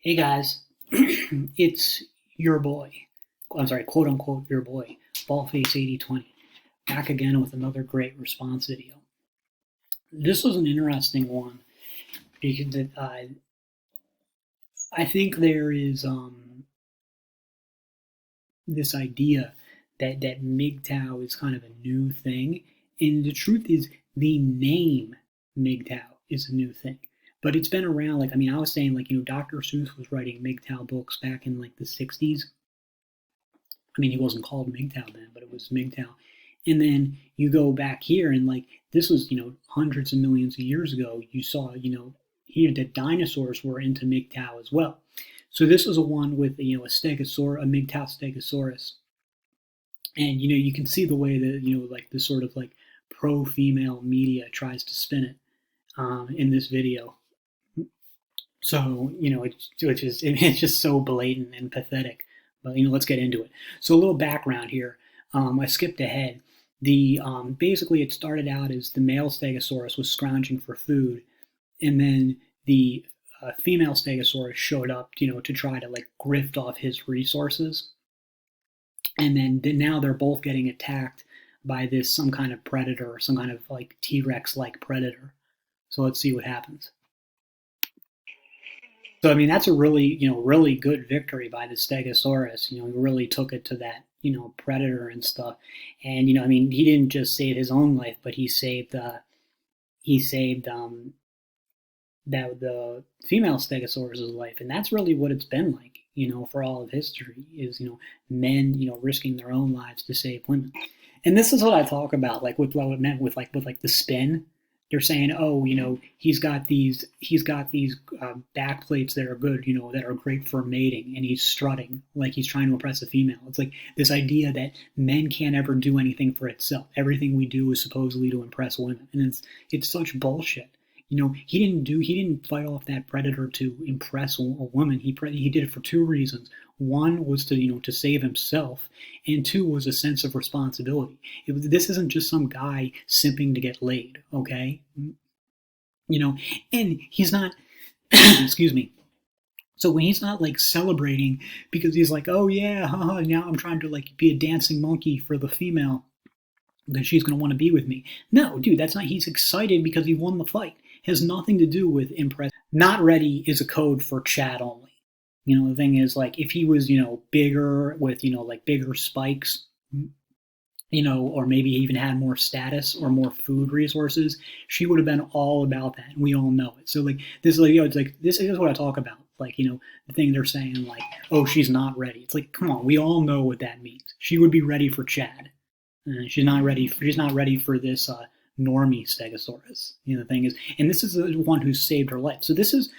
Hey guys, it's your boy. I'm sorry, quote unquote your boy, Ballface8020, back again with another great response video. This was an interesting one because I think there is this idea that MGTOW is kind of a new thing, and the truth is the name MGTOW is a new thing. But it's been around, I was saying, Dr. Seuss was writing MGTOW books back in, the 60s. He wasn't called MGTOW then, but it was MGTOW. And then you go back here, and, this was, hundreds of millions of years ago. You saw, here that dinosaurs were into MGTOW as well. So this was a one with, a Stegosaurus, a MGTOW Stegosaurus. And, you can see the way that, the sort of, pro-female media tries to spin it in this video. So, it's just so blatant and pathetic. But, let's get into it. So a little background here. I skipped ahead. Basically, it started out as the male Stegosaurus was scrounging for food, and then the female Stegosaurus showed up, to try to grift off his resources. And then now they're both getting attacked by some kind of predator, some kind of T-Rex-like predator. So let's see what happens. So that's a really, really good victory by the Stegosaurus. He really took it to that, predator and stuff. And he didn't just save his own life, but he saved the female Stegosaurus's life. And that's really what it's been like, for all of history is, men, risking their own lives to save women. And this is what I talk about, with what it meant with the spin. They're saying, oh, he's got these back plates that are good, that are great for mating, and he's strutting like he's trying to impress a female. It's like this idea that men can't ever do anything for itself. Everything we do is supposedly to impress women, and it's such bullshit. He didn't fight off that predator to impress a woman. He did it for two reasons. One was to save himself, and two was a sense of responsibility. This isn't just some guy simping to get laid, okay? And he's not, excuse me. So when he's not celebrating because he's oh yeah, haha, now I'm trying to be a dancing monkey for the female that she's going to want to be with me. No, dude, that's not. He's excited because he won the fight. It has nothing to do with impress. Not ready is a code for Chad only. The thing is, if he was, bigger with, bigger spikes, or maybe even had more status or more food resources, she would have been all about that. And we all know it. So this is this is what I talk about. The thing they're saying, oh, she's not ready. It's come on, we all know what that means. She would be ready for Chad. She's not ready for this normie Stegosaurus. The thing is, and this is the one who saved her life. So this is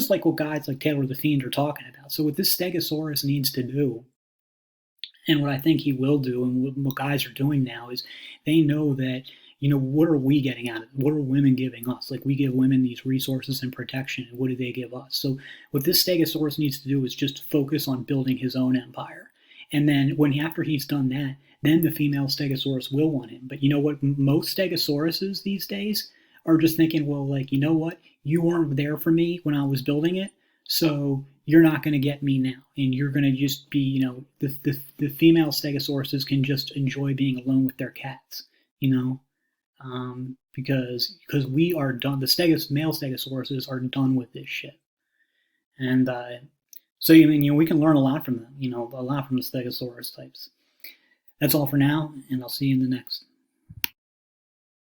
what guys like Taylor the Fiend are talking about. So what this Stegosaurus needs to do, and what I think he will do, and what guys are doing now is they know that, what are we getting out of it? What are women giving us? We give women these resources and protection, and what do they give us? So what this Stegosaurus needs to do is just focus on building his own empire. And then after he's done that, then the female Stegosaurus will want him. But you know what? Most Stegosauruses these days are just thinking, well, you know what? You weren't there for me when I was building it, so you're not going to get me now. And you're going to just be, the female Stegosauruses can just enjoy being alone with their cats, because we are done. The male Stegosauruses are done with this shit. And so, we can learn a lot from them, a lot from the Stegosaurus types. That's all for now, and I'll see you in the next.